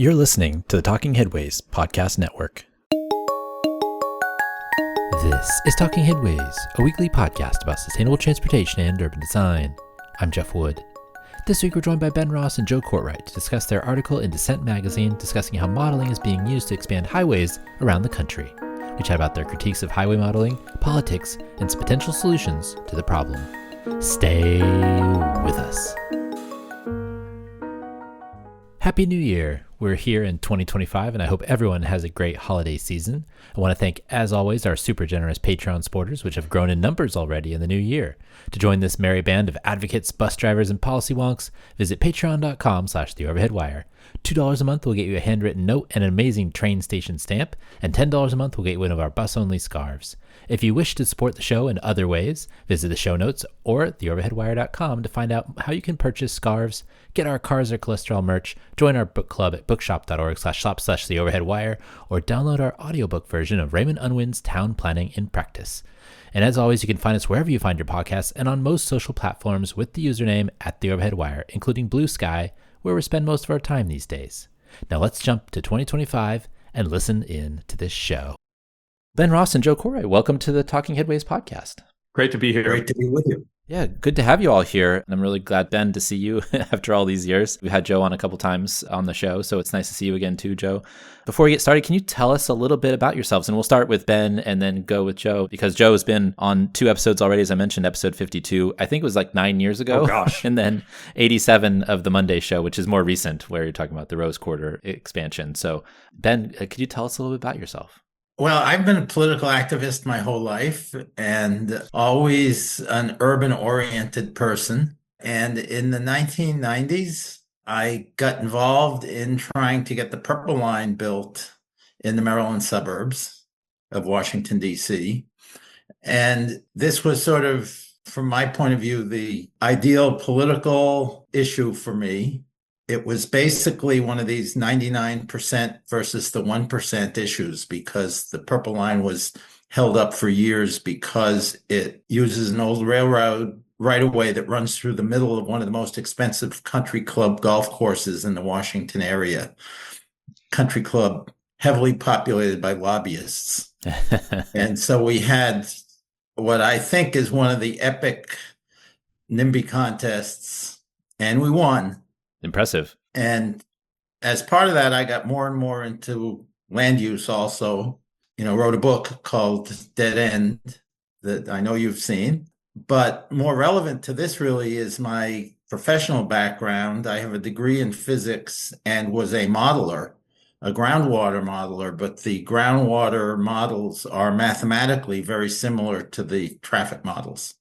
You're listening to the Talking Headways podcast network. This is Talking Headways, a weekly podcast about sustainable transportation and urban design. I'm Jeff Wood. This week we're joined by Ben Ross and Joe Cortright to discuss their article in Dissent Magazine discussing how modeling is being used to expand highways around the country. We chat about their critiques of highway modeling, politics, and some potential solutions to the problem. Stay with us. Happy New Year! We're here in 2025, and I hope everyone has a great holiday season. I want to thank, as always, our super generous Patreon supporters, which have grown in numbers already in the new year. To join this merry band of advocates, bus drivers, and policy wonks, visit patreon.com/theoverheadwire. $2 a month will get you a handwritten note and an amazing train station stamp, and $10 a month will get you one of our bus-only scarves. If you wish to support the show in other ways, visit the show notes or theoverheadwire.com to find out how you can purchase scarves, get our Cars or Cholesterol merch, join our book club at bookshop.org/shop/theoverheadwire, or download our audiobook version of Raymond Unwin's Town Planning in Practice. And as always, you can find us wherever you find your podcasts and on most social platforms with the username @theoverheadwire, including Blue Sky, where we spend most of our time these days. Now let's jump to 2025 and listen in to this show. Ben Ross and Joe Cortright, welcome to the Talking Headways podcast. Great to be here. Great to be with you. Yeah, good to have you all here. And I'm really glad, Ben, to see you after all these years. We've had Joe on a couple times on the show, so it's nice to see you again too, Joe. Before we get started, can you tell us a little bit about yourselves? And we'll start with Ben and then go with Joe, because Joe has been on 2 episodes already, as I mentioned, episode 52. I think it was like 9 years ago. Oh, gosh. And then 87 of the Monday show, which is more recent, where you're talking about the Rose Quarter expansion. So Ben, could you tell us a little bit about yourself? Well, I've been a political activist my whole life and always an urban-oriented person. And in the 1990s, I got involved in trying to get the Purple Line built in the Maryland suburbs of Washington, D.C. And this was sort of, from my point of view, the ideal political issue for me. It was basically one of these 99% versus the 1% issues, because the Purple Line was held up for years because it uses an old railroad right-of-way that runs through the middle of one of the most expensive country club golf courses in the Washington area. Country club heavily populated by lobbyists. And so we had what I think is one of the epic NIMBY contests, and we won. Impressive. And as part of that, I got more and more into land use also. Wrote a book called Dead End that I know you've seen. But more relevant to this really is my professional background. I have a degree in physics and was a modeler, a groundwater modeler, but the groundwater models are mathematically very similar to the traffic models.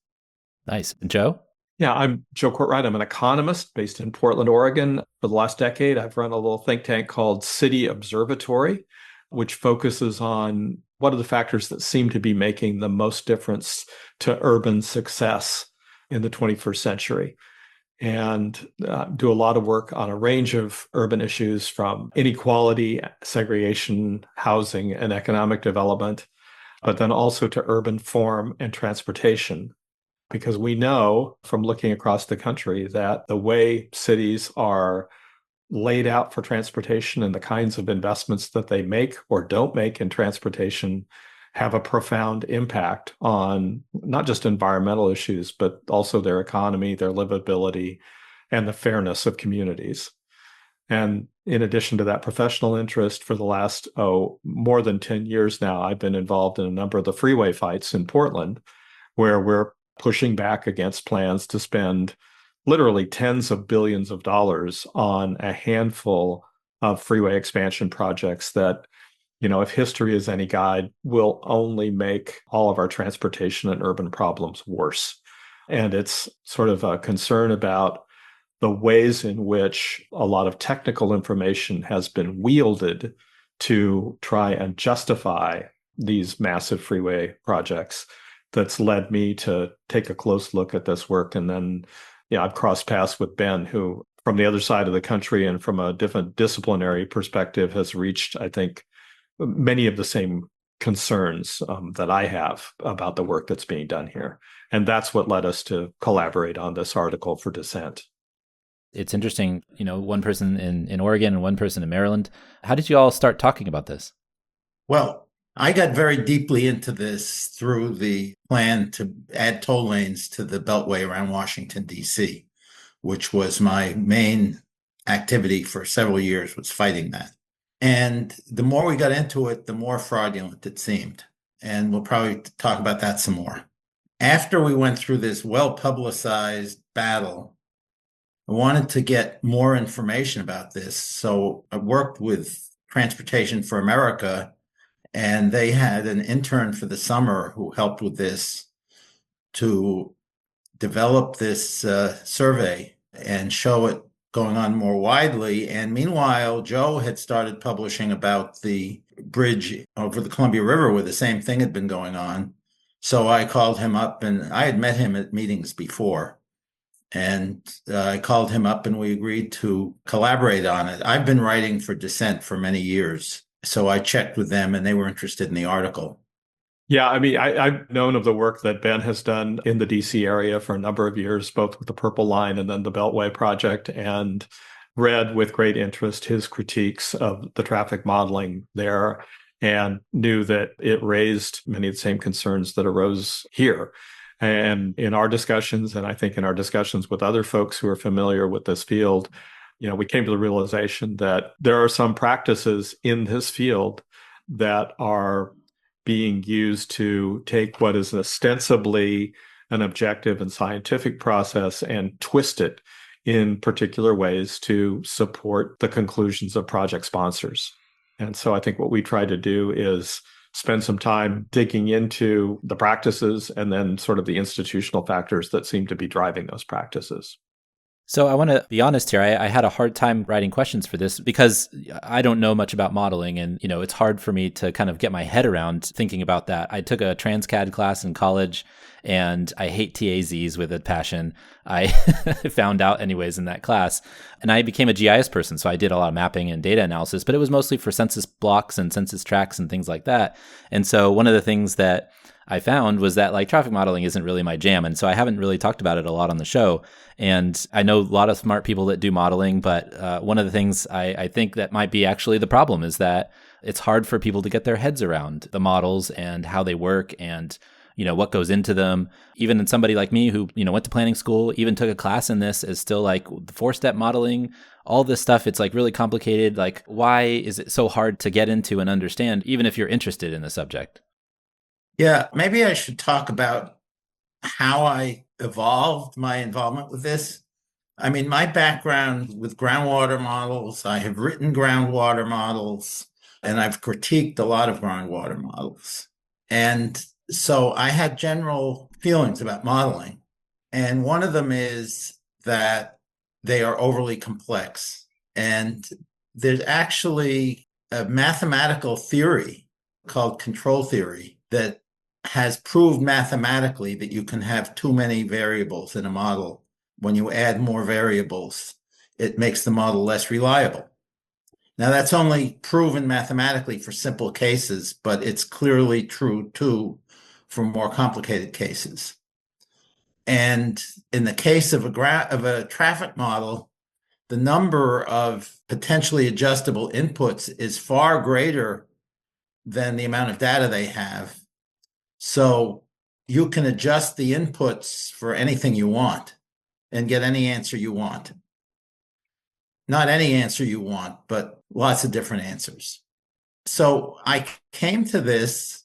Nice. And Joe? Yeah, I'm Joe Cortright. I'm an economist based in Portland, Oregon. For the last decade, I've run a little think tank called City Observatory, which focuses on what are the factors that seem to be making the most difference to urban success in the 21st century. And do a lot of work on a range of urban issues, from inequality, segregation, housing, and economic development, but then also to urban form and transportation. Because we know from looking across the country that the way cities are laid out for transportation and the kinds of investments that they make or don't make in transportation have a profound impact on not just environmental issues, but also their economy, their livability, and the fairness of communities. And in addition to that professional interest, for the last, more than 10 years now, I've been involved in a number of the freeway fights in Portland, where we're pushing back against plans to spend literally tens of billions of dollars on a handful of freeway expansion projects that, if history is any guide, will only make all of our transportation and urban problems worse. And it's sort of a concern about the ways in which a lot of technical information has been wielded to try and justify these massive freeway projects that's led me to take a close look at this work. And then, I've crossed paths with Ben, who from the other side of the country and from a different disciplinary perspective has reached, I think, many of the same concerns that I have about the work that's being done here. And that's what led us to collaborate on this article for Dissent. It's interesting, one person in Oregon and one person in Maryland. How did you all start talking about this? Well, I got very deeply into this through the plan to add toll lanes to the Beltway around Washington, D.C., which was my main activity for several years, was fighting that. And the more we got into it, the more fraudulent it seemed. And we'll probably talk about that some more. After we went through this well-publicized battle, I wanted to get more information about this. So I worked with Transportation for America, and they had an intern for the summer who helped with this to develop this survey and show it going on more widely. And meanwhile, Joe had started publishing about the bridge over the Columbia River where the same thing had been going on. So I called him up, and I had met him at meetings before. And I called him up and we agreed to collaborate on it. I've been writing for Dissent for many years. So I checked with them and they were interested in the article. Yeah, I mean, I've known of the work that Ben has done in the DC area for a number of years, both with the Purple Line and then the Beltway project, and read with great interest his critiques of the traffic modeling there, and knew that it raised many of the same concerns that arose here. And in our discussions, and I think in our discussions with other folks who are familiar with this field, we came to the realization that there are some practices in this field that are being used to take what is ostensibly an objective and scientific process and twist it in particular ways to support the conclusions of project sponsors. And so I think what we try to do is spend some time digging into the practices and then sort of the institutional factors that seem to be driving those practices. So I want to be honest here. I had a hard time writing questions for this because I don't know much about modeling, and it's hard for me to kind of get my head around thinking about that. I took a TransCAD class in college, and I hate TAZs with a passion. I found out anyways in that class, and I became a GIS person, so I did a lot of mapping and data analysis, but it was mostly for census blocks and census tracts and things like that. And so one of the things that I found was that traffic modeling isn't really my jam. And so I haven't really talked about it a lot on the show. And I know a lot of smart people that do modeling, but one of the things I think that might be actually the problem is that it's hard for people to get their heads around the models and how they work and what goes into them. Even in somebody like me who, went to planning school, even took a class in this, is still the 4-step modeling, all this stuff. It's really complicated. Why is it so hard to get into and understand, even if you're interested in the subject? Yeah, maybe I should talk about how I evolved my involvement with this. I mean, my background with groundwater models, I have written groundwater models, and I've critiqued a lot of groundwater models. And so I had general feelings about modeling. And one of them is that they are overly complex. And there's actually a mathematical theory called control theory that has proved mathematically that you can have too many variables in a model. When you add more variables, it makes the model less reliable. Now, that's only proven mathematically for simple cases, but it's clearly true too for more complicated cases. And in the case of a traffic model, the number of potentially adjustable inputs is far greater than the amount of data they have. So you can adjust the inputs for anything you want and get any answer you want. Not any answer you want, but lots of different answers. So I came to this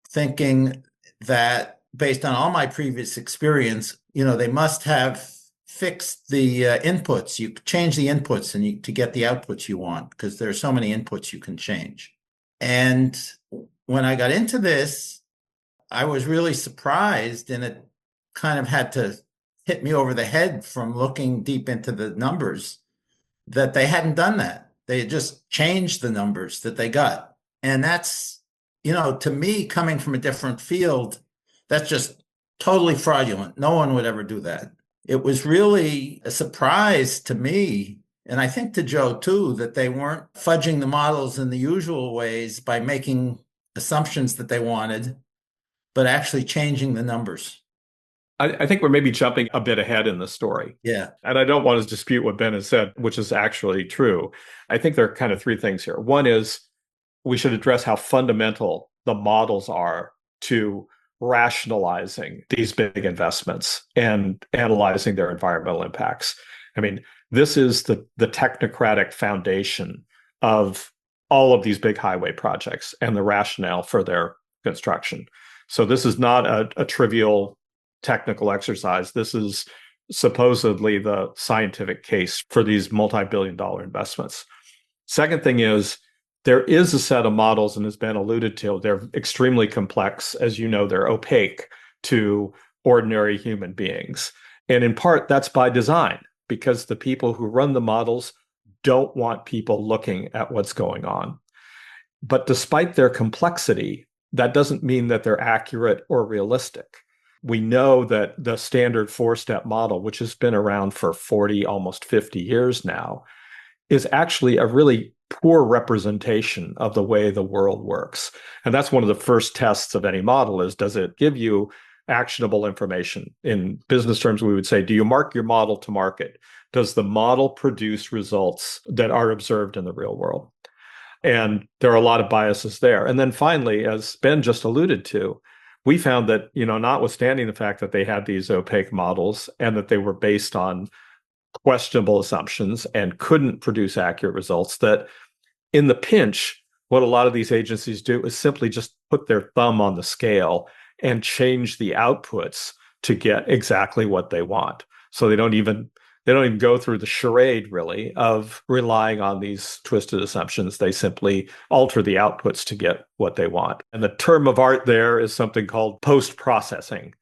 thinking that based on all my previous experience, they must have fixed the inputs. You change the inputs to get the outputs you want, because there are so many inputs you can change. And when I got into this, I was really surprised, and it kind of had to hit me over the head from looking deep into the numbers, that they hadn't done that. They had just changed the numbers that they got. And that's, to me, coming from a different field, that's just totally fraudulent. No one would ever do that. It was really a surprise to me, and I think to Joe too, that they weren't fudging the models in the usual ways by making assumptions that they wanted, but actually changing the numbers. I think we're maybe jumping a bit ahead in the story. Yeah. And I don't want to dispute what Ben has said, which is actually true. I think there are kind of three things here. One is we should address how fundamental the models are to rationalizing these big investments and analyzing their environmental impacts. I mean, this is the technocratic foundation of all of these big highway projects and the rationale for their construction. So this is not a trivial technical exercise. This is supposedly the scientific case for these multi-billion-dollar investments. Second thing is there is a set of models, and has been alluded to, they're extremely complex. As you know, they're opaque to ordinary human beings. And in part, that's by design, because the people who run the models don't want people looking at what's going on. But despite their complexity, that doesn't mean that they're accurate or realistic. We know that the standard four-step model, which has been around for 40, almost 50 years now, is actually a really poor representation of the way the world works. And that's one of the first tests of any model is, does it give you actionable information? In business terms, we would say, do you mark your model to market? Does the model produce results that are observed in the real world? And there are a lot of biases there. And then finally, as Ben just alluded to, we found that, notwithstanding the fact that they had these opaque models and that they were based on questionable assumptions and couldn't produce accurate results, that in the pinch, what a lot of these agencies do is simply just put their thumb on the scale and change the outputs to get exactly what they want. So they don't even go through the charade, really, of relying on these twisted assumptions. They simply alter the outputs to get what they want. And the term of art there is something called post-processing,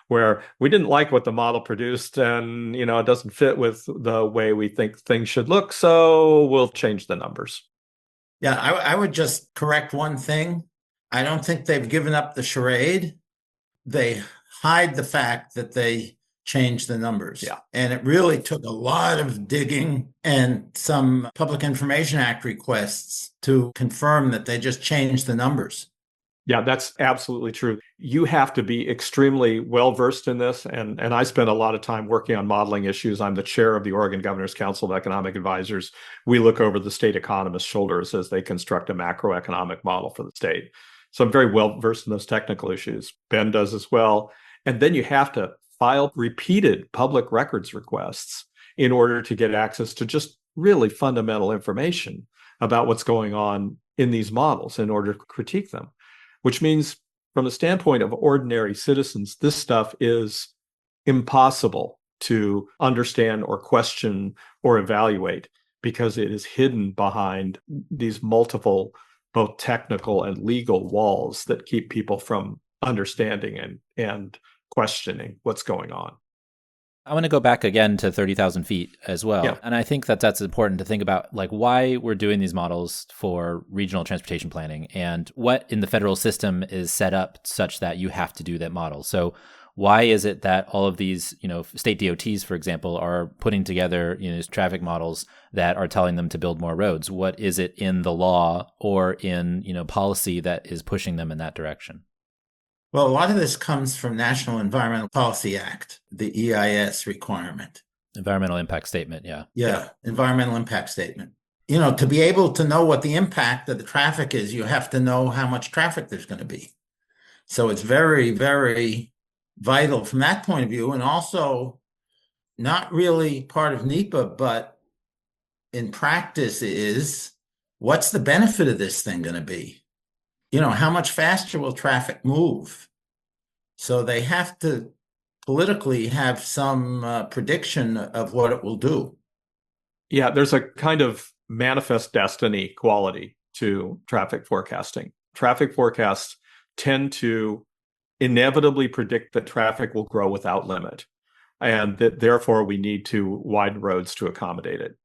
where we didn't like what the model produced and, it doesn't fit with the way we think things should look, so we'll change the numbers. Yeah, I would just correct one thing. I don't think they've given up the charade. They hide the fact that they changed the numbers. Yeah. And it really took a lot of digging and some Public Information Act requests to confirm that they just changed the numbers. Yeah, that's absolutely true. You have to be extremely well-versed in this. And I spent a lot of time working on modeling issues. I'm the chair of the Oregon Governor's Council of Economic Advisors. We look over the state economists' shoulders as they construct a macroeconomic model for the state. So I'm very well-versed in those technical issues. Ben does as well. And then you have to file repeated public records requests in order to get access to just really fundamental information about what's going on in these models in order to critique them. Which means, from the standpoint of ordinary citizens, this stuff is impossible to understand or question or evaluate because it is hidden behind these multiple, both technical and legal walls that keep people from understanding and questioning what's going on. I want to go back again to 30,000 feet as well. Yeah. And I think that that's important to think about, like why we're doing these models for regional transportation planning and what in the federal system is set up such that you have to do that model. So why is it that all of these, state DOTs, for example, are putting together, traffic models that are telling them to build more roads? What is it in the law or in, policy that is pushing them in that direction? Well, a lot of this comes from National Environmental Policy Act, the EIS requirement. Environmental impact statement, yeah. Yeah, environmental impact statement. To be able to know what the impact of the traffic is, you have to know how much traffic there's going to be. So it's very, very vital from that point of view, and also not really part of NEPA, but in practice is, what's the benefit of this thing going to be? How much faster will traffic move? So they have to politically have some prediction of what it will do. Yeah, there's a kind of manifest destiny quality to traffic forecasting. Traffic forecasts tend to inevitably predict that traffic will grow without limit, and that therefore we need to widen roads to accommodate it.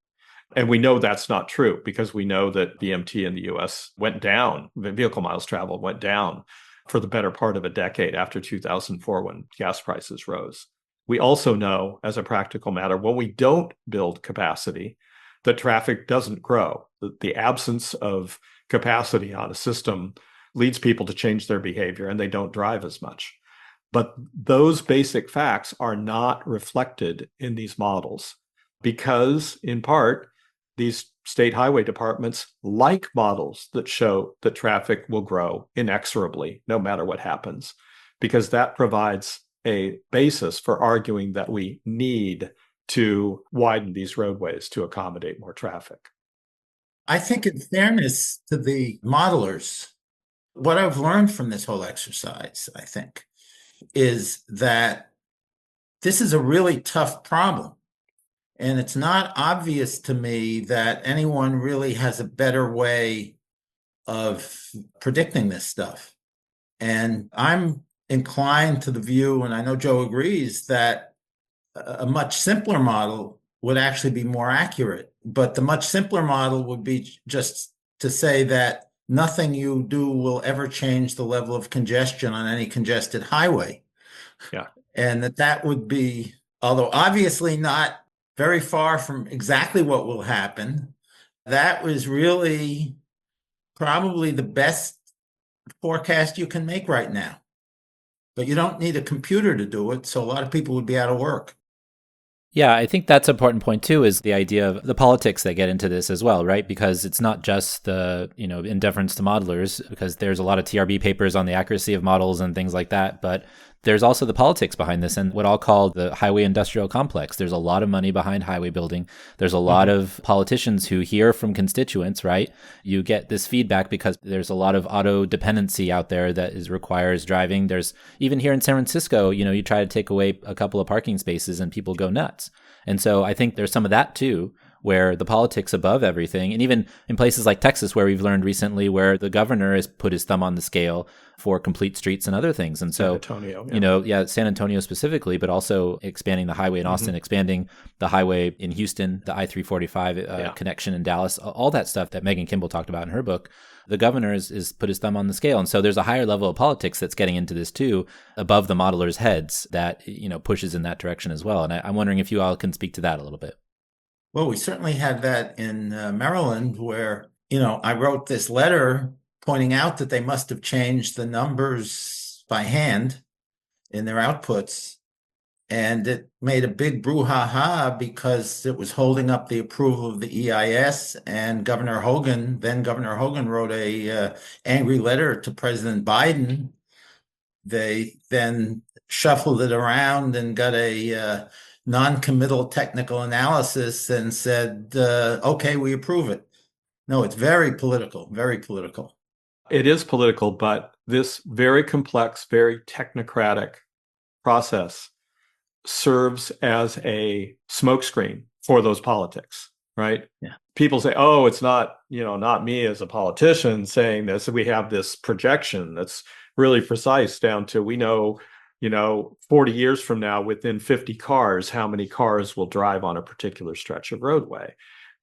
And we know that's not true because we know that BMT in the US went down, vehicle miles traveled went down for the better part of a decade after 2004 when gas prices rose. We also know, as a practical matter, when we don't build capacity, that traffic doesn't grow. The absence of capacity on a system leads people to change their behavior and they don't drive as much. But those basic facts are not reflected in these models because, in part, these state highway departments like models that show that traffic will grow inexorably no matter what happens, because that provides a basis for arguing that we need to widen these roadways to accommodate more traffic. I think, in fairness to the modelers, what I've learned from this whole exercise, I think, is that this is a really tough problem. And it's not obvious to me that anyone really has a better way of predicting this stuff. And I'm inclined to the view, and I know Joe agrees, that a much simpler model would actually be more accurate. But the much simpler model would be just to say that nothing you do will ever change the level of congestion on any congested highway. Yeah. And that would be, although obviously not very far from exactly what will happen, that was really probably the best forecast you can make right now. But you don't need a computer to do it, so a lot of people would be out of work. Yeah, I think that's an important point too, is the idea of the politics that get into this as well, right? Because it's not just the, in deference to modelers, because there's a lot of TRB papers on the accuracy of models and things like that, but there's also the politics behind this and what I'll call the highway industrial complex. There's a lot of money behind highway building. There's a lot of politicians who hear from constituents, right? You get this feedback because there's a lot of auto dependency out there that requires driving. There's even here in San Francisco, you try to take away a couple of parking spaces and people go nuts. And so I think there's some of that too, where the politics above everything, and even in places like Texas, where we've learned recently, where the governor has put his thumb on the scale for complete streets and other things. And so, San Antonio, San Antonio specifically, but also expanding the highway in Austin, expanding the highway in Houston, the I-345 connection in Dallas, all that stuff that Megan Kimball talked about in her book. The governor is put his thumb on the scale. And so there's a higher level of politics that's getting into this too, above the modelers' heads, that, pushes in that direction as well. And I'm wondering if you all can speak to that a little bit. Well, we certainly had that in Maryland, where, I wrote this letter pointing out that they must have changed the numbers by hand in their outputs. And it made a big brouhaha because it was holding up the approval of the EIS. And then Governor Hogan wrote a angry letter to President Biden. They then shuffled it around and got a non-committal technical analysis and said, okay, we approve it. No, it's very political, very political. It is political, but this very complex, very technocratic process serves as a smokescreen for those politics, right? Yeah. People say, oh, it's not, not me as a politician saying this. We have this projection that's really precise down to, we know, 40 years from now, within 50 cars, how many cars will drive on a particular stretch of roadway.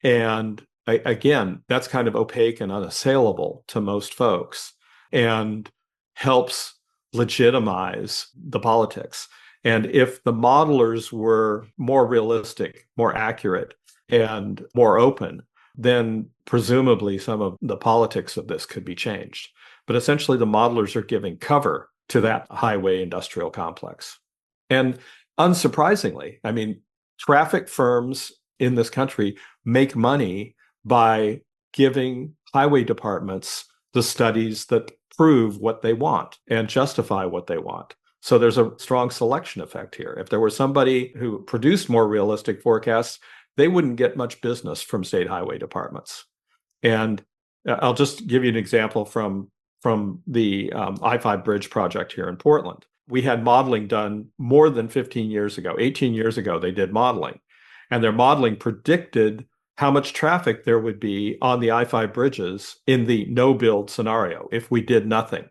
And again, that's kind of opaque and unassailable to most folks and helps legitimize the politics. And if the modelers were more realistic, more accurate, and more open, then presumably some of the politics of this could be changed. But essentially, the modelers are giving cover to that highway industrial complex. And unsurprisingly, traffic firms in this country make money by giving highway departments the studies that prove what they want and justify what they want. So there's a strong selection effect here. If there were somebody who produced more realistic forecasts, they wouldn't get much business from state highway departments. And I'll just give you an example from the I-5 bridge project here in Portland. We had modeling done more than 15 years ago. 18 years ago, they did modeling. And their modeling predicted how much traffic there would be on the I-5 bridges in the no-build scenario if we did nothing.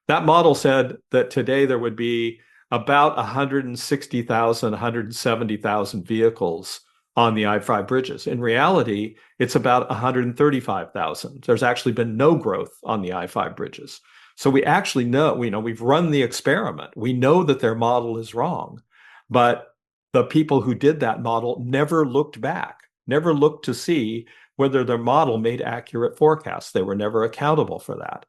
That model said that today there would be about 160,000, 170,000 vehicles on the I-5 bridges. In reality, it's about 135,000. There's actually been no growth on the I-5 bridges. So we actually know, we've run the experiment. We know that their model is wrong, but the people who did that model never looked back, never looked to see whether their model made accurate forecasts. They were never accountable for that.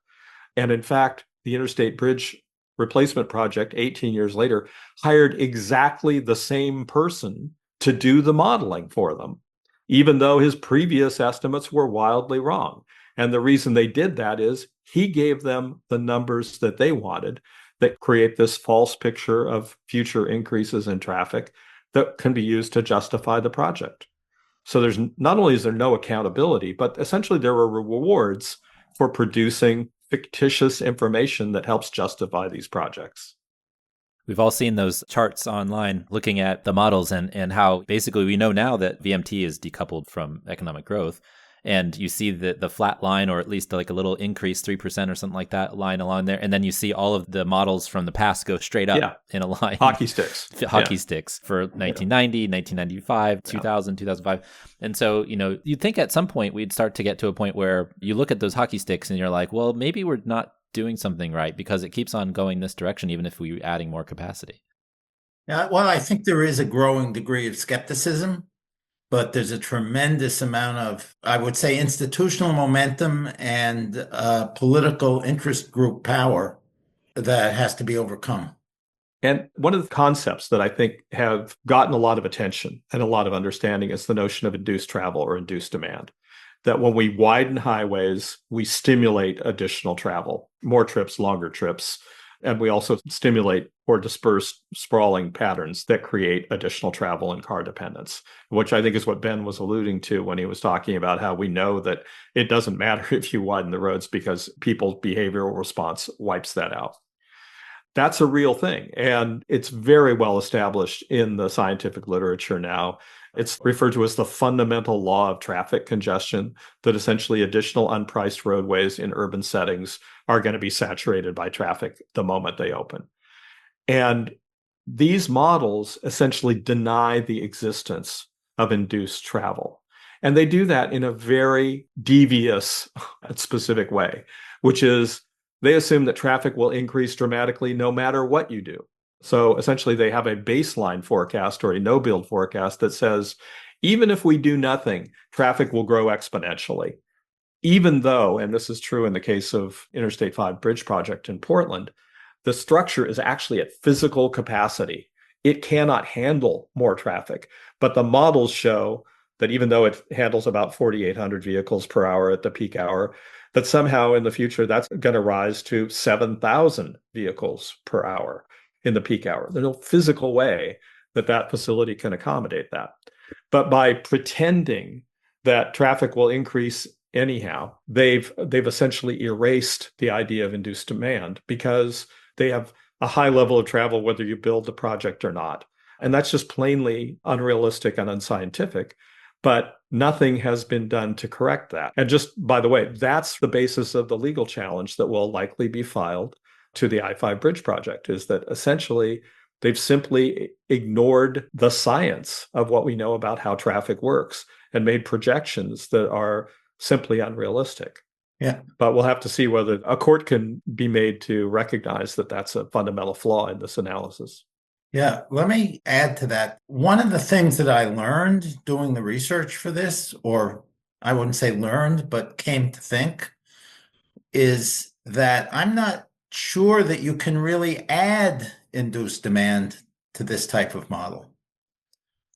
And in fact, the Interstate Bridge replacement project 18 years later, hired exactly the same person to do the modeling for them, even though his previous estimates were wildly wrong. And the reason they did that is he gave them the numbers that they wanted that create this false picture of future increases in traffic that can be used to justify the project. So there's not only is there no accountability, but essentially there are rewards for producing fictitious information that helps justify these projects. We've all seen those charts online looking at the models and how basically we know now that VMT is decoupled from economic growth. And you see the flat line, or at least like a little increase, 3% or something like that line along there. And then you see all of the models from the past go straight up in a line. Hockey sticks. Hockey sticks for 1990, 1995, 2000, 2005. And so, you'd think at some point we'd start to get to a point where you look at those hockey sticks and you're like, well, maybe we're not doing something right because it keeps on going this direction, even if we're adding more capacity. Yeah, well, I think there is a growing degree of skepticism, but there's a tremendous amount of, I would say, institutional momentum and political interest group power that has to be overcome. And one of the concepts that I think have gotten a lot of attention and a lot of understanding is the notion of induced travel or induced demand. That when we widen highways, we stimulate additional travel, more trips, longer trips. And we also stimulate or disperse sprawling patterns that create additional travel and car dependence, which I think is what Ben was alluding to when he was talking about how we know that it doesn't matter if you widen the roads because people's behavioral response wipes that out. That's a real thing. And it's very well established in the scientific literature now. It's referred to as the fundamental law of traffic congestion, that essentially additional unpriced roadways in urban settings are going to be saturated by traffic the moment they open. And these models essentially deny the existence of induced travel. And they do that in a very devious, specific way, which is they assume that traffic will increase dramatically no matter what you do. So essentially, they have a baseline forecast or a no-build forecast that says, even if we do nothing, traffic will grow exponentially. Even though, and this is true in the case of Interstate 5 Bridge Project in Portland, the structure is actually at physical capacity. It cannot handle more traffic. But the models show that even though it handles about 4,800 vehicles per hour at the peak hour, that somehow in the future, that's going to rise to 7,000 vehicles per hour in the peak hour. There's no physical way that that facility can accommodate that. But by pretending that traffic will increase anyhow, they've essentially erased the idea of induced demand because they have a high level of travel whether you build the project or not. And that's just plainly unrealistic and unscientific. But nothing has been done to correct that. And just by the way, that's the basis of the legal challenge that will likely be filed to the I-5 bridge project, is that essentially they've simply ignored the science of what we know about how traffic works and made projections that are simply unrealistic. Yeah. But we'll have to see whether a court can be made to recognize that that's a fundamental flaw in this analysis. Yeah, let me add to that. One of the things that I learned doing the research for this, or I wouldn't say learned, but came to think, is that I'm not sure that you can really add induced demand to this type of model.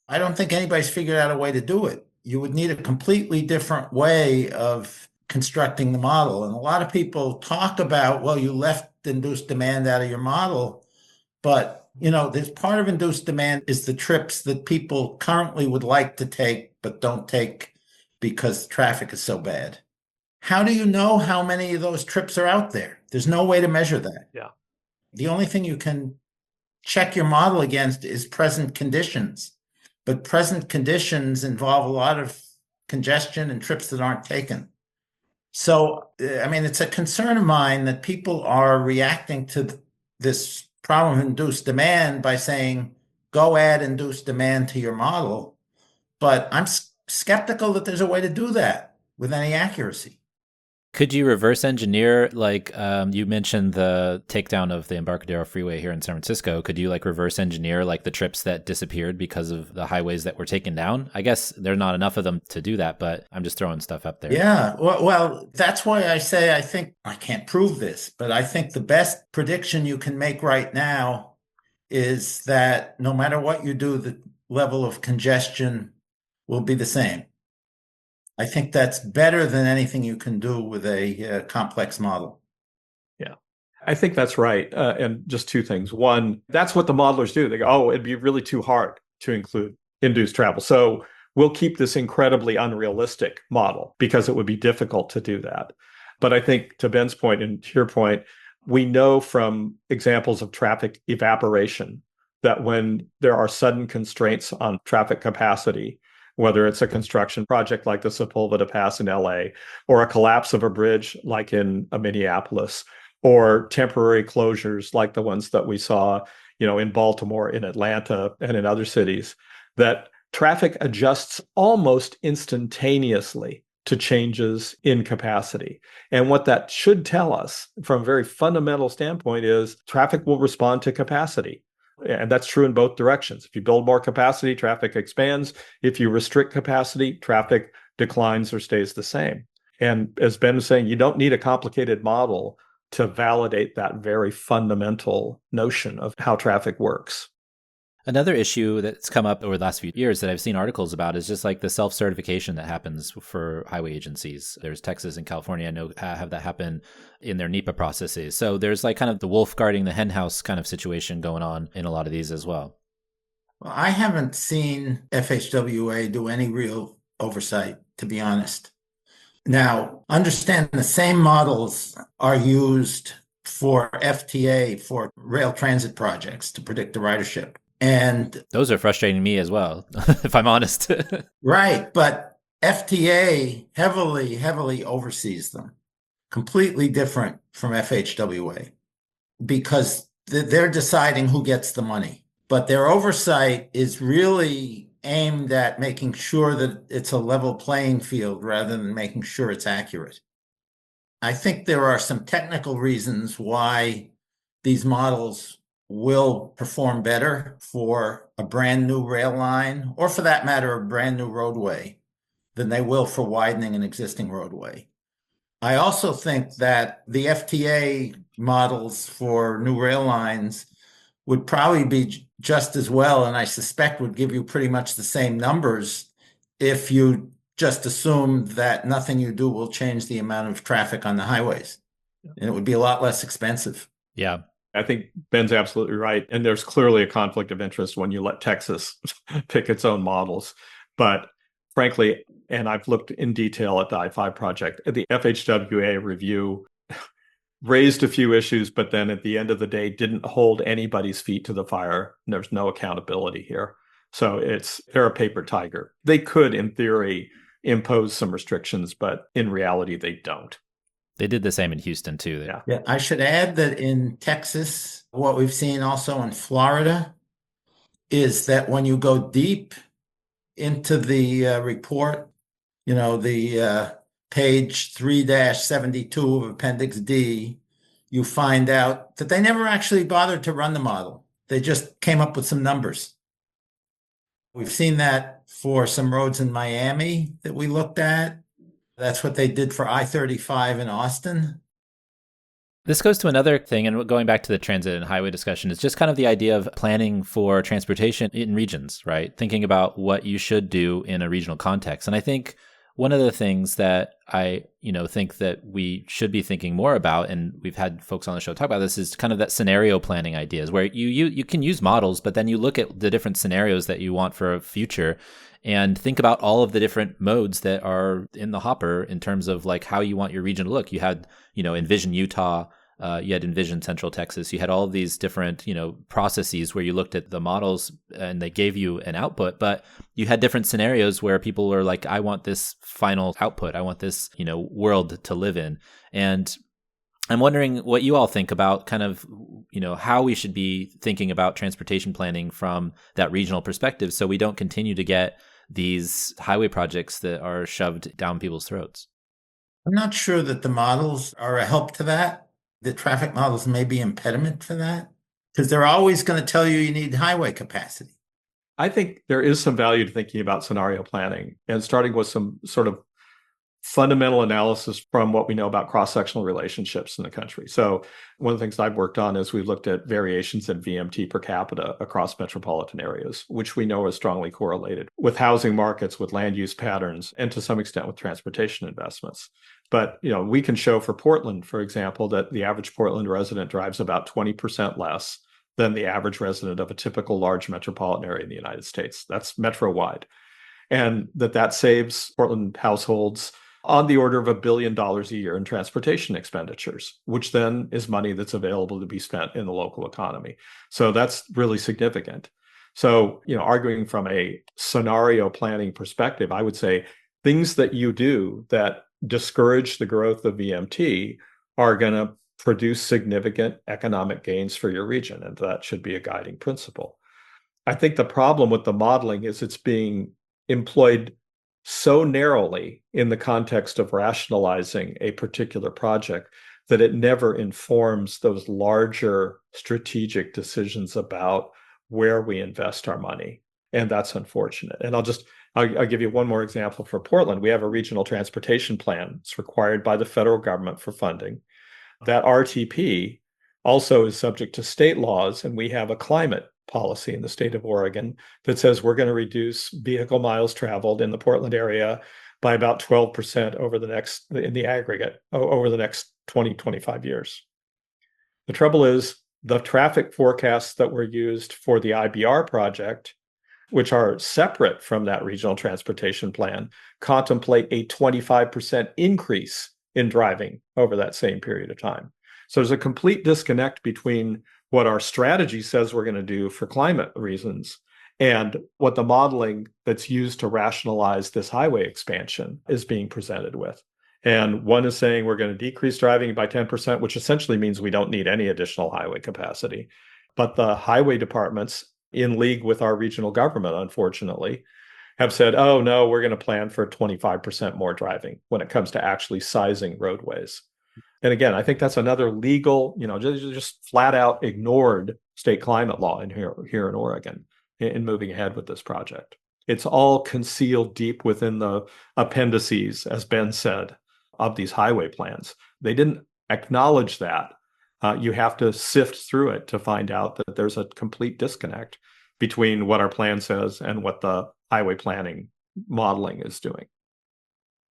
I don't think anybody's figured out a way to do it. You would need a completely different way of constructing the model. And a lot of people talk about, well, you left induced demand out of your model, but there's part of induced demand is the trips that people currently would like to take, but don't take because traffic is so bad. How do you know how many of those trips are out there? There's no way to measure that. Yeah. The only thing you can check your model against is present conditions. But present conditions involve a lot of congestion and trips that aren't taken. So, it's a concern of mine that people are reacting to this problem of induced demand by saying, go add induced demand to your model. But I'm skeptical that there's a way to do that with any accuracy. Could you reverse engineer, like you mentioned the takedown of the Embarcadero Freeway here in San Francisco? Could you like reverse engineer like the trips that disappeared because of the highways that were taken down? I guess there are not enough of them to do that, but I'm just throwing stuff up there. Yeah, well, that's why I say I think I can't prove this, but I think the best prediction you can make right now is that no matter what you do, the level of congestion will be the same. I think that's better than anything you can do with a complex model. Yeah, I think that's right. And just two things. One, that's what the modelers do. They go, oh, it'd be really too hard to include induced travel. So we'll keep this incredibly unrealistic model because it would be difficult to do that. But I think to Ben's point and to your point, we know from examples of traffic evaporation that when there are sudden constraints on traffic capacity, whether it's a construction project like the Sepulveda Pass in LA, or a collapse of a bridge like in Minneapolis, or temporary closures like the ones that we saw, in Baltimore, in Atlanta, and in other cities, that traffic adjusts almost instantaneously to changes in capacity. And what that should tell us from a very fundamental standpoint is traffic will respond to capacity. And that's true in both directions. If you build more capacity, traffic expands. If you restrict capacity, traffic declines or stays the same. And as Ben was saying, you don't need a complicated model to validate that very fundamental notion of how traffic works. Another issue that's come up over the last few years that I've seen articles about is just like the self-certification that happens for highway agencies. There's Texas and California, I know, have that happen in their NEPA processes. So there's like kind of the wolf guarding the henhouse kind of situation going on in a lot of these as well. Well, I haven't seen FHWA do any real oversight, to be honest. Now, understand the same models are used for FTA, for rail transit projects to predict the ridership. And those are frustrating me as well, if I'm honest. Right. But FTA heavily oversees them. Completely different from FHWA because they're deciding who gets the money. But their oversight is really aimed at making sure that it's a level playing field rather than making sure it's accurate. I think there are some technical reasons why these models will perform better for a brand new rail line, or for that matter, a brand new roadway, than they will for widening an existing roadway. I also think that the FTA models for new rail lines would probably be just as well, and I suspect would give you pretty much the same numbers if you just assume that nothing you do will change the amount of traffic on the highways. And it would be a lot less expensive. Yeah. I think Ben's absolutely right. And there's clearly a conflict of interest when you let Texas pick its own models. But frankly, and I've looked in detail at the I-5 project, the FHWA review raised a few issues, but then at the end of the day, didn't hold anybody's feet to the fire. There's no accountability here. So they're a paper tiger. They could, in theory, impose some restrictions, but in reality, they don't. They did the same in Houston, too. Yeah. I should add that in Texas, what we've seen also in Florida is that when you go deep into the report, the page 3-72 of Appendix D, you find out that they never actually bothered to run the model. They just came up with some numbers. We've seen that for some roads in Miami that we looked at. That's what they did for I-35 in Austin. This goes to another thing, and going back to the transit and highway discussion, is just kind of the idea of planning for transportation in regions, right? Thinking about what you should do in a regional context. And I think one of the things that I, think that we should be thinking more about, and we've had folks on the show talk about this, is kind of that scenario planning ideas where you can use models, but then you look at the different scenarios that you want for a future and think about all of the different modes that are in the hopper in terms of like how you want your region to look. You had, Envision Utah, you had Envision Central Texas, you had all of these different, processes where you looked at the models and they gave you an output, but you had different scenarios where people were like, I want this final output. I want this, world to live in. And I'm wondering what you all think about kind of, how we should be thinking about transportation planning from that regional perspective so we don't continue to get these highway projects that are shoved down people's throats. I'm not sure that the models are a help to that. The traffic models may be impediment for that because they're always going to tell you need highway capacity. I think there is some value to thinking about scenario planning and starting with some sort of fundamental analysis from what we know about cross-sectional relationships in the country. So one of the things I've worked on is we've looked at variations in VMT per capita across metropolitan areas, which we know is strongly correlated with housing markets, with land use patterns, and to some extent with transportation investments. But we can show for Portland, for example, that the average Portland resident drives about 20% less than the average resident of a typical large metropolitan area in the United States. That's metro-wide. And that saves Portland households on the order of $1 billion a year in transportation expenditures, which then is money that's available to be spent in the local economy. So that's really significant. So, arguing from a scenario planning perspective, I would say things that you do that discourage the growth of VMT are going to produce significant economic gains for your region, and that should be a guiding principle. I think the problem with the modeling is it's being employed so narrowly in the context of rationalizing a particular project that it never informs those larger strategic decisions about where we invest our money. And that's unfortunate. And I'll give you one more example for Portland. We have a regional transportation plan. It's required by the federal government for funding. That RTP also is subject to state laws, and we have a climate policy in the state of Oregon that says we're going to reduce vehicle miles traveled in the Portland area by about 12% in the aggregate over the next 20, 25 years. The trouble is the traffic forecasts that were used for the IBR project, which are separate from that regional transportation plan, contemplate a 25% increase in driving over that same period of time. So there's a complete disconnect between what our strategy says we're going to do for climate reasons and what the modeling that's used to rationalize this highway expansion is being presented with. And one is saying we're going to decrease driving by 10%, which essentially means we don't need any additional highway capacity. But the highway departments, in league with our regional government, unfortunately, have said, oh, no, we're going to plan for 25% more driving when it comes to actually sizing roadways. And again, I think that's another legal, just flat out ignored state climate law here in Oregon in moving ahead with this project. It's all concealed deep within the appendices, as Ben said, of these highway plans. They didn't acknowledge that. You have to sift through it to find out that there's a complete disconnect between what our plan says and what the highway planning modeling is doing.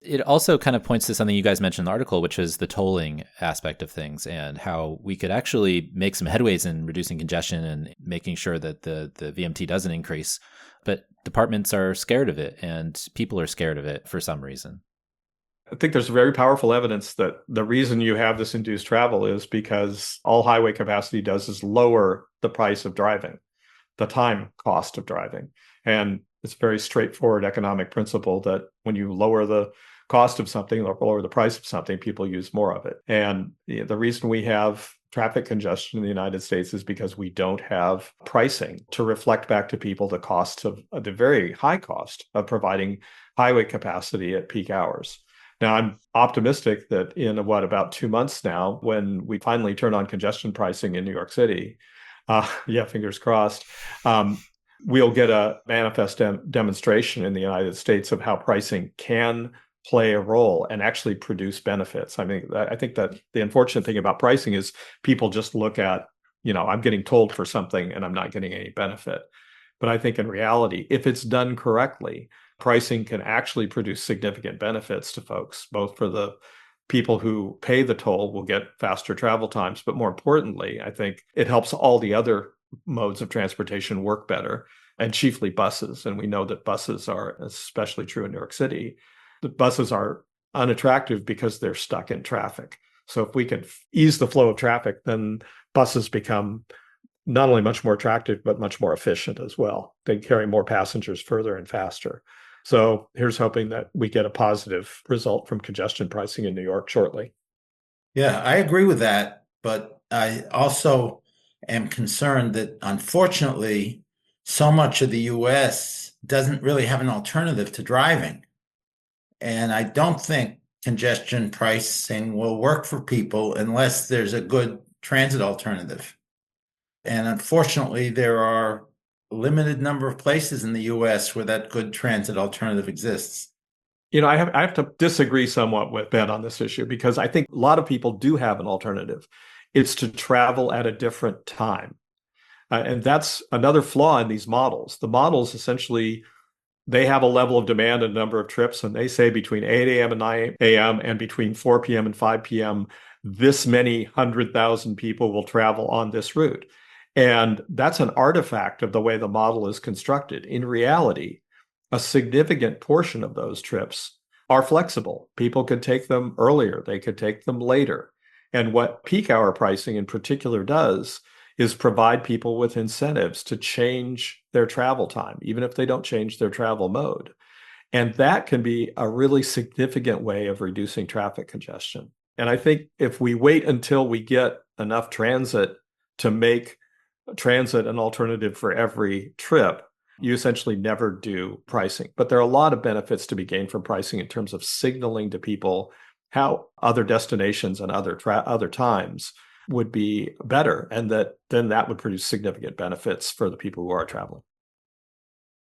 It also kind of points to something you guys mentioned in the article, which is the tolling aspect of things and how we could actually make some headways in reducing congestion and making sure that the VMT doesn't increase. But departments are scared of it and people are scared of it for some reason. I think there's very powerful evidence that the reason you have this induced travel is because all highway capacity does is lower the price of driving, the time cost of driving. And it's a very straightforward economic principle that when you lower the cost of something or lower the price of something, people use more of it. And the reason we have traffic congestion in the United States is because we don't have pricing to reflect back to people the cost of the very high cost of providing highway capacity at peak hours. Now, I'm optimistic that in about 2 months now, when we finally turn on congestion pricing in New York City, fingers crossed, we'll get a manifest demonstration in the United States of how pricing can play a role and actually produce benefits. I mean, I think that the unfortunate thing about pricing is people just look at, I'm getting told for something and I'm not getting any benefit. But I think in reality, if it's done correctly, pricing can actually produce significant benefits to folks, both for the people who pay the toll will get faster travel times, but more importantly, I think it helps all the other modes of transportation work better, and chiefly buses. And we know that buses are especially true in New York City. The buses are unattractive because they're stuck in traffic. So if we can ease the flow of traffic, then buses become not only much more attractive, but much more efficient as well. They carry more passengers further and faster. So here's hoping that we get a positive result from congestion pricing in New York shortly. Yeah, I agree with that. But I also am concerned that unfortunately, so much of the US doesn't really have an alternative to driving. And I don't think congestion pricing will work for people unless there's a good transit alternative. And unfortunately, there are a limited number of places in the US where that good transit alternative exists. I have to disagree somewhat with Ben on this issue because I think a lot of people do have an alternative. It's to travel at a different time. And that's another flaw in these models. The models essentially, they have a level of demand and number of trips, and they say between 8 a.m. and 9 a.m. and between 4 p.m. and 5 p.m., this many 100,000 people will travel on this route. And that's an artifact of the way the model is constructed. In reality, a significant portion of those trips are flexible. People could take them earlier, they could take them later. And what peak hour pricing in particular does is provide people with incentives to change their travel time, even if they don't change their travel mode. And that can be a really significant way of reducing traffic congestion. And I think if we wait until we get enough transit to make transit an alternative for every trip, you essentially never do pricing. But there are a lot of benefits to be gained from pricing in terms of signaling to people how other destinations and other times would be better, and that would produce significant benefits for the people who are traveling.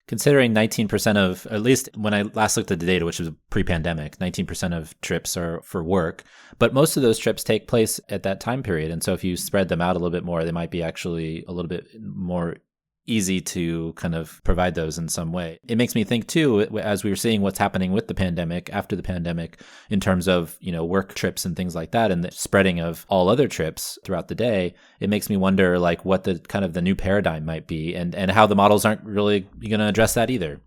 Considering 19% of, at least when I last looked at the data, which was pre-pandemic, 19% of trips are for work, but most of those trips take place at that time period. And so if you spread them out a little bit more, they might be actually a little bit more easy to kind of provide those in some way. It makes me think too, as we were seeing what's happening with the pandemic, after the pandemic, in terms of, work trips and things like that, and the spreading of all other trips throughout the day, it makes me wonder like what the kind of the new paradigm might be and how the models aren't really going to address that either.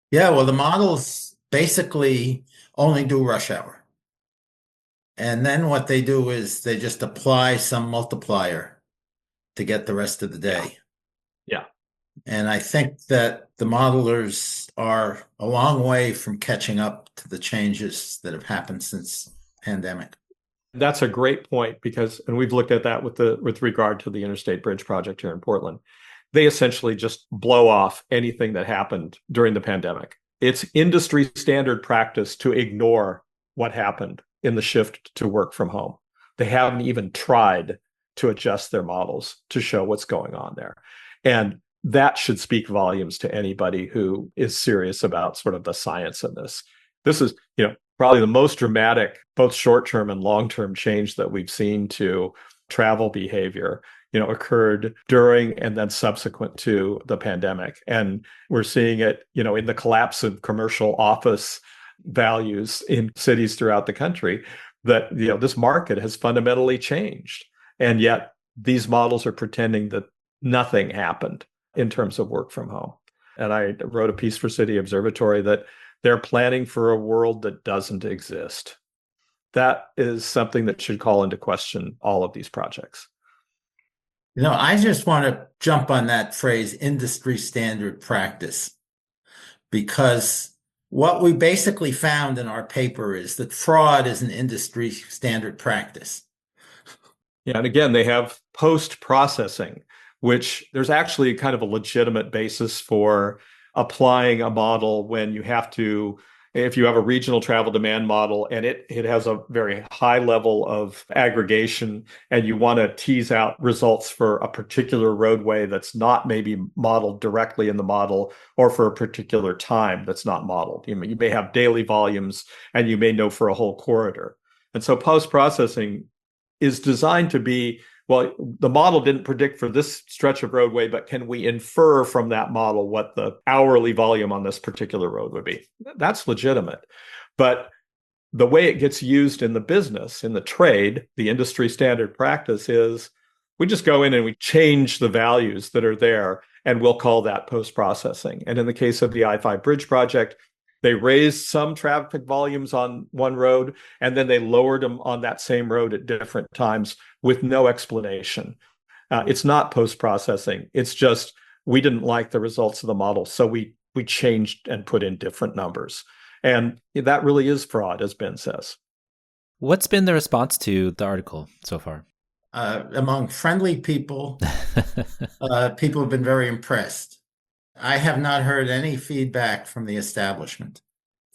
Yeah, well, the models basically only do rush hour. And then what they do is they just apply some multiplier to get the rest of the day. Yeah. And I think that the modelers are a long way from catching up to the changes that have happened since pandemic. That's a great point and we've looked at that with regard to the Interstate Bridge project here in Portland. They essentially just blow off anything that happened during the pandemic. It's industry standard practice to ignore what happened in the shift to work from home. They haven't even tried to adjust their models to show what's going on there. And that should speak volumes to anybody who is serious about sort of the science in this. This is, probably the most dramatic, both short-term and long-term change that we've seen to travel behavior, occurred during and then subsequent to the pandemic. And we're seeing it, in the collapse of commercial office values in cities throughout the country, that, this market has fundamentally changed. And yet these models are pretending that nothing happened in terms of work from home. And I wrote a piece for City Observatory that they're planning for a world that doesn't exist. That is something that should call into question all of these projects. I just want to jump on that phrase, industry standard practice, because what we basically found in our paper is that fraud is an industry standard practice. Yeah, and again, they have post-processing, which there's actually kind of a legitimate basis for applying a model when if you have a regional travel demand model and it has a very high level of aggregation and you want to tease out results for a particular roadway that's not maybe modeled directly in the model, or for a particular time that's not modeled. You may have daily volumes and you may know for a whole corridor. And so post-processing is designed to be, well, the model didn't predict for this stretch of roadway, but can we infer from that model what the hourly volume on this particular road would be? That's legitimate. But the way it gets used in the business, in the trade, the industry standard practice is we just go in and we change the values that are there, and we'll call that post-processing. And in the case of the I-5 bridge project, they raised some traffic volumes on one road, and then they lowered them on that same road at different times with no explanation. It's not post-processing. It's just we didn't like the results of the model, so we changed and put in different numbers. And that really is fraud, as Ben says. What's been the response to the article so far? Among friendly people, people have been very impressed. I have not heard any feedback from the establishment.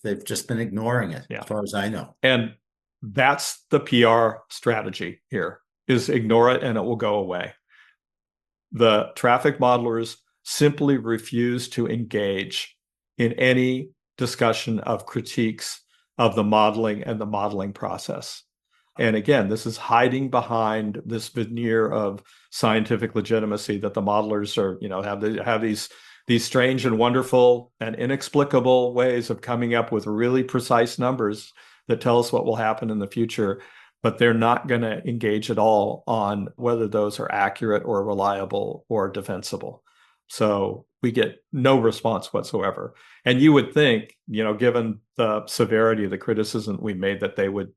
They've just been ignoring it, Yeah. as far as I know. And that's the PR strategy here, is ignore it and it will go away. The traffic modelers simply refuse to engage in any discussion of critiques of the modeling and the modeling process. And again, this is hiding behind this veneer of scientific legitimacy that the modelers are, have these strange and wonderful and inexplicable ways of coming up with really precise numbers that tell us what will happen in the future, but they're not going to engage at all on whether those are accurate or reliable or defensible. So we get no response whatsoever. And you would think, given the severity of the criticism we made, that they would,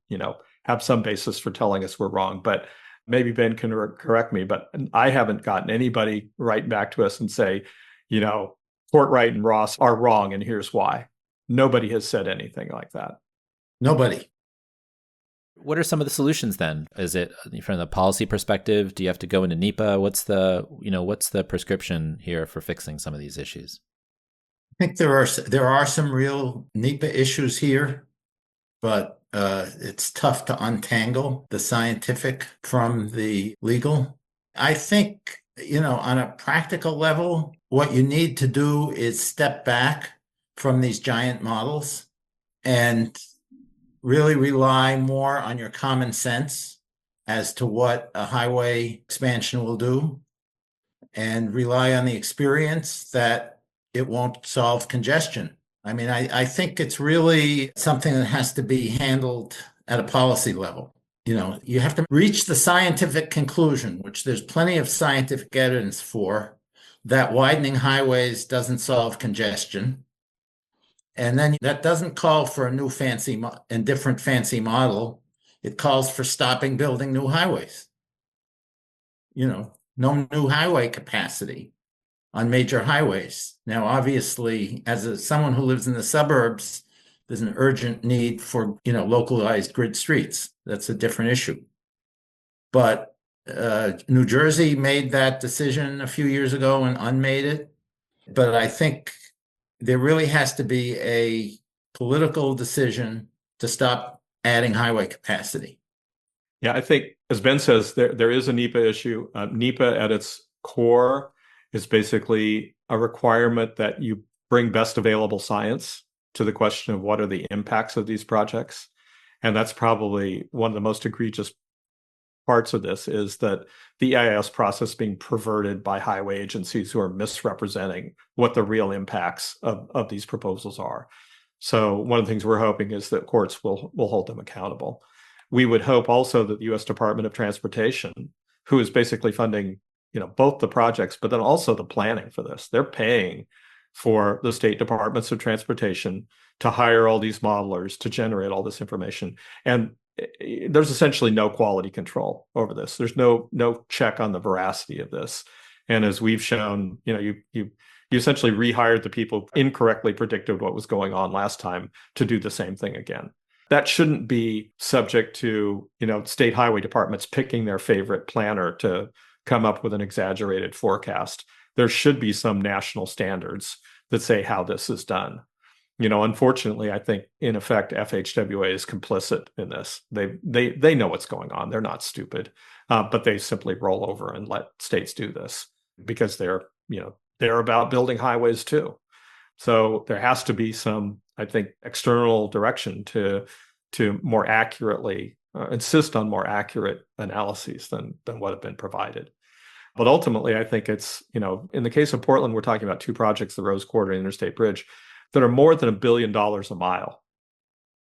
have some basis for telling us we're wrong. But maybe Ben can correct me, but I haven't gotten anybody write back to us and say, Cortright and Ross are wrong, and here's why. Nobody has said anything like that. Nobody. What are some of the solutions then? Is it from the policy perspective? Do you have to go into NEPA? What's the prescription here for fixing some of these issues? I think there are some real NEPA issues here, but it's tough to untangle the scientific from the legal. I think, on a practical level, what you need to do is step back from these giant models and really rely more on your common sense as to what a highway expansion will do, and rely on the experience that it won't solve congestion. I mean, I think it's really something that has to be handled at a policy level. You have to reach the scientific conclusion, which there's plenty of scientific evidence for, that widening highways doesn't solve congestion. And then that doesn't call for a new fancy and different fancy model. It calls for stopping building new highways. No new highway capacity on major highways. Now, obviously, as someone who lives in the suburbs, there's an urgent need for, localized grid streets. That's a different issue. But New Jersey made that decision a few years ago and unmade it. But I think there really has to be a political decision to stop adding highway capacity. Yeah, I think, as Ben says, there is a NEPA issue. NEPA at its core is basically a requirement that you bring best available science to the question of what are the impacts of these projects. And that's probably one of the most egregious parts of this, is that the EIS process being perverted by highway agencies who are misrepresenting what the real impacts of these proposals are. So one of the things we're hoping is that courts will hold them accountable. We would hope also that the U.S. Department of Transportation, who is basically funding, both the projects, but then also the planning for this, they're paying for the state departments of transportation to hire all these modelers to generate all this information. And there's essentially no quality control over this. There's no check on the veracity of this. And as we've shown, you essentially rehired the people who incorrectly predicted what was going on last time to do the same thing again. That shouldn't be subject to, state highway departments picking their favorite planner to come up with an exaggerated forecast. There should be some national standards that say how this is done. Unfortunately, I think in effect, FHWA is complicit in this. They know what's going on. They're not stupid, but they simply roll over and let states do this because they're about building highways too. So there has to be some, I think, external direction to more accurately insist on more accurate analyses than what have been provided. But ultimately, I think it's, in the case of Portland, we're talking about two projects, the Rose Quarter and Interstate Bridge, that are more than $1 billion a mile,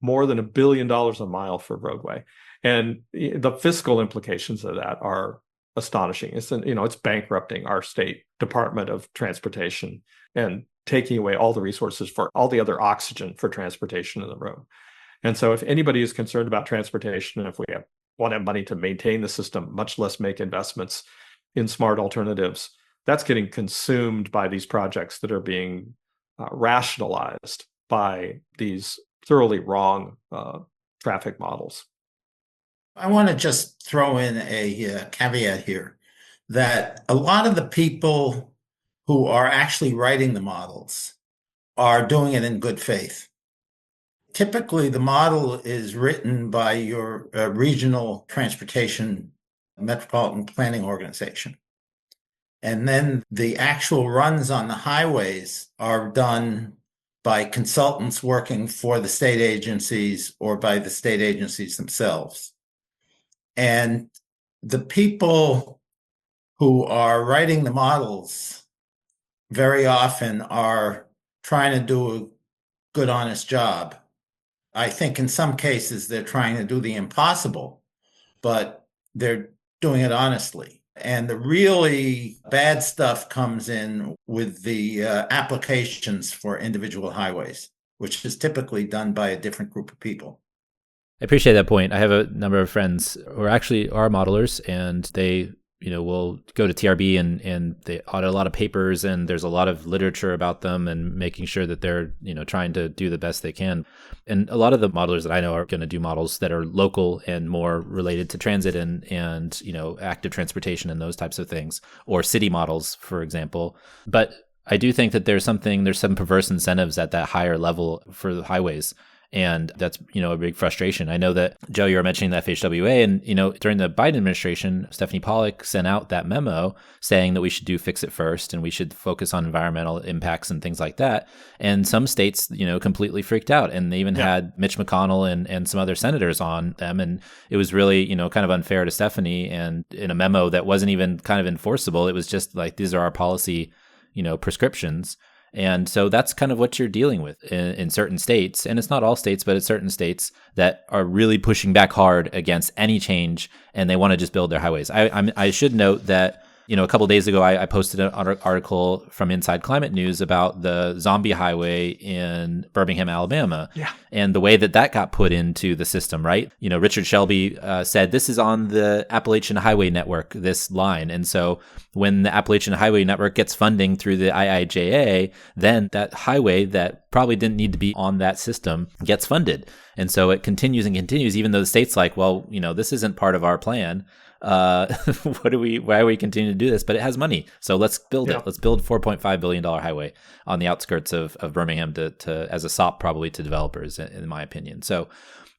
more than $1 billion a mile for roadway. And the fiscal implications of that are astonishing. It's bankrupting our state Department of Transportation and taking away all the resources for all the other oxygen for transportation in the room. And so if anybody is concerned about transportation, if we want to have money to maintain the system, much less make investments in smart alternatives, that's getting consumed by these projects that are being rationalized by these thoroughly wrong traffic models. I want to just throw in a caveat here that a lot of the people who are actually writing the models are doing it in good faith. Typically, the model is written by your regional transportation metropolitan planning organization. And then the actual runs on the highways are done by consultants working for the state agencies or by the state agencies themselves. And the people who are writing the models very often are trying to do a good, honest job. I think in some cases they're trying to do the impossible, but they're doing it honestly. And the really bad stuff comes in with the applications for individual highways, which is typically done by a different group of people. I appreciate that point. I have a number of friends who are actually modelers, and they will go to TRB and they audit a lot of papers, and there's a lot of literature about them and making sure that they're trying to do the best they can. And a lot of the modelers that I know are going to do models that are local and more related to transit and active transportation and those types of things, or city models, for example. But I do think that there's some perverse incentives at that higher level for the highways. And that's, a big frustration. I know that, Joe, you were mentioning the FHWA, and, during the Biden administration, Stephanie Pollack sent out that memo saying that we should do fix it first and we should focus on environmental impacts and things like that. And some states, completely freaked out. And they even had Mitch McConnell and some other senators on them. And it was really, kind of unfair to Stephanie. And in a memo that wasn't even kind of enforceable, it was just like, these are our policy, prescriptions. And so that's kind of what you're dealing with in certain states. And it's not all states, but it's certain states that are really pushing back hard against any change, and they want to just build their highways. I should note that, a couple of days ago, I posted an article from Inside Climate News about the zombie highway in Birmingham, Alabama, and the way that got put into the system, right? Richard Shelby said, this is on the Appalachian Highway Network, this line. And so when the Appalachian Highway Network gets funding through the IIJA, then that highway that probably didn't need to be on that system gets funded. And so it continues and continues, even though the state's like, well, this isn't part of our plan. Why are we continuing to do this? But it has money, so let's build it. Let's build $4.5 billion highway on the outskirts of Birmingham to as a sop probably to developers, in my opinion. So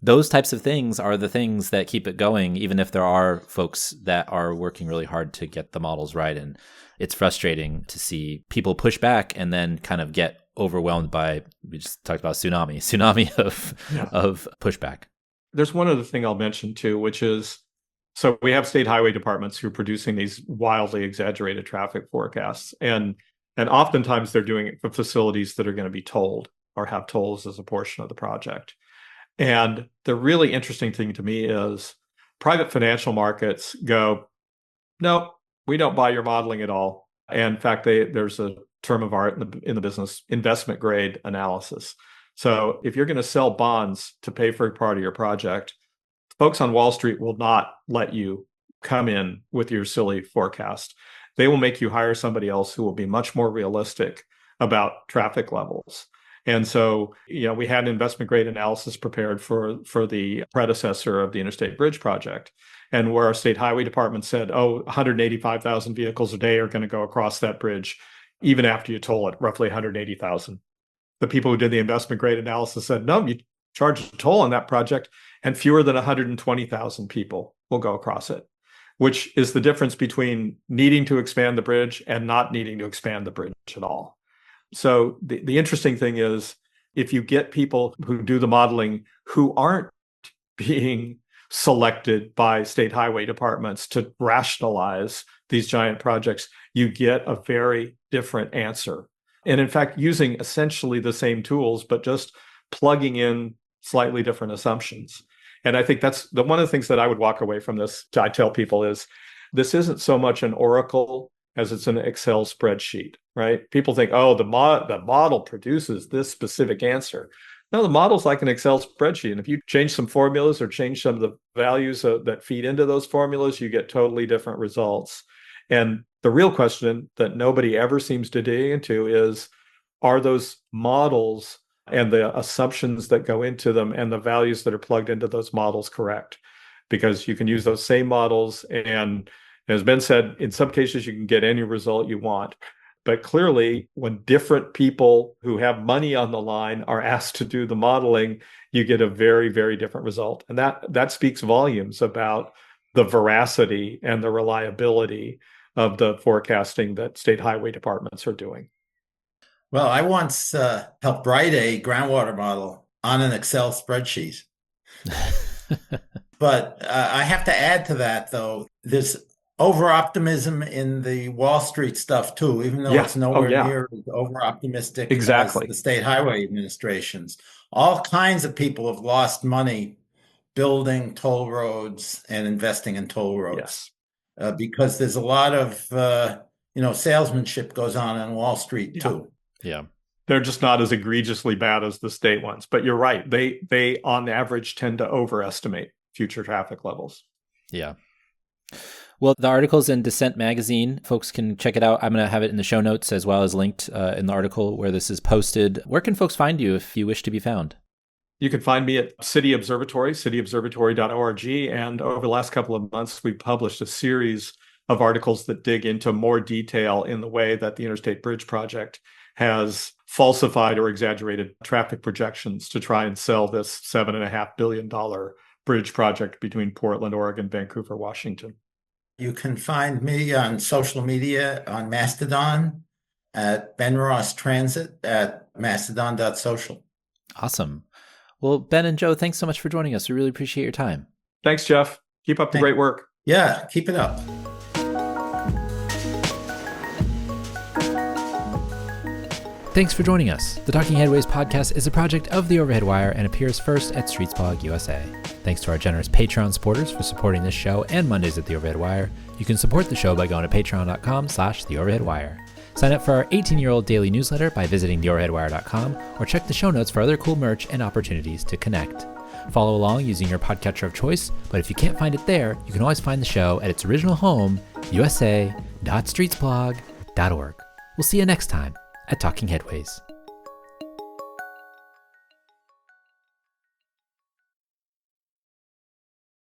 those types of things are the things that keep it going, even if there are folks that are working really hard to get the models right. And it's frustrating to see people push back and then kind of get overwhelmed by, we just talked about tsunami of pushback. There's one other thing I'll mention too, which is, so we have state highway departments who are producing these wildly exaggerated traffic forecasts. And oftentimes they're doing it for facilities that are going to be tolled or have tolls as a portion of the project. And the really interesting thing to me is private financial markets go, no, we don't buy your modeling at all. And in fact, there's a term of art in the business, investment grade analysis. So if you're going to sell bonds to pay for part of your project, folks on Wall Street will not let you come in with your silly forecast. They will make you hire somebody else who will be much more realistic about traffic levels. And so, we had an investment grade analysis prepared for the predecessor of the Interstate Bridge project, and where our state highway department said, 185,000 vehicles a day are going to go across that bridge, even after you toll it, roughly 180,000. The people who did the investment grade analysis said, no, you charge a toll on that project, and fewer than 120,000 people will go across it, which is the difference between needing to expand the bridge and not needing to expand the bridge at all. So the interesting thing is, if you get people who do the modeling who aren't being selected by state highway departments to rationalize these giant projects, you get a very different answer. And in fact, using essentially the same tools, but just plugging in slightly different assumptions. And I think that's one of the things that I would walk away from this. I tell people is, this isn't so much an oracle as it's an Excel spreadsheet, right? People think, the model produces this specific answer. No, the model's like an Excel spreadsheet. And if you change some formulas or change some of the values that feed into those formulas, you get totally different results. And the real question that nobody ever seems to dig into is, are those models and the assumptions that go into them and the values that are plugged into those models correct? Because you can use those same models, and as Ben said, in some cases you can get any result you want. But clearly, when different people who have money on the line are asked to do the modeling, you get a very, very different result. And that speaks volumes about the veracity and the reliability of the forecasting that state highway departments are doing. Well, I once helped write a groundwater model on an Excel spreadsheet. But I have to add to that, though, there's over-optimism in the Wall Street stuff, too, even though it's nowhere near as over-optimistic as the state highway administrations. All kinds of people have lost money building toll roads and investing in toll roads. Because there's a lot of, salesmanship goes on Wall Street, too. Yeah. They're just not as egregiously bad as the state ones. But you're right. They on average tend to overestimate future traffic levels. Yeah. Well, the article's in Dissent Magazine. Folks can check it out. I'm going to have it in the show notes as well as linked in the article where this is posted. Where can folks find you if you wish to be found? You can find me at City Observatory, cityobservatory.org. And over the last couple of months, we've published a series of articles that dig into more detail in the way that the Interstate Bridge Project has falsified or exaggerated traffic projections to try and sell this $7.5 billion bridge project between Portland, Oregon, Vancouver, Washington. You can find me on social media on Mastodon at Ben Ross Transit at mastodon.social. Awesome. Well, Ben and Joe, thanks so much for joining us. We really appreciate your time. Thanks, Jeff. Keep up the great work. Yeah, keep it up. Thanks for joining us. The Talking Headways podcast is a project of The Overhead Wire and appears first at Streetsblog USA. Thanks to our generous Patreon supporters for supporting this show and Mondays at The Overhead Wire. You can support the show by going to patreon.com/TheOverheadWire. Sign up for our 18-year-old daily newsletter by visiting theoverheadwire.com or check the show notes for other cool merch and opportunities to connect. Follow along using your podcatcher of choice, but if you can't find it there, you can always find the show at its original home, usa.streetsblog.org. We'll see you next time at Talking Headways.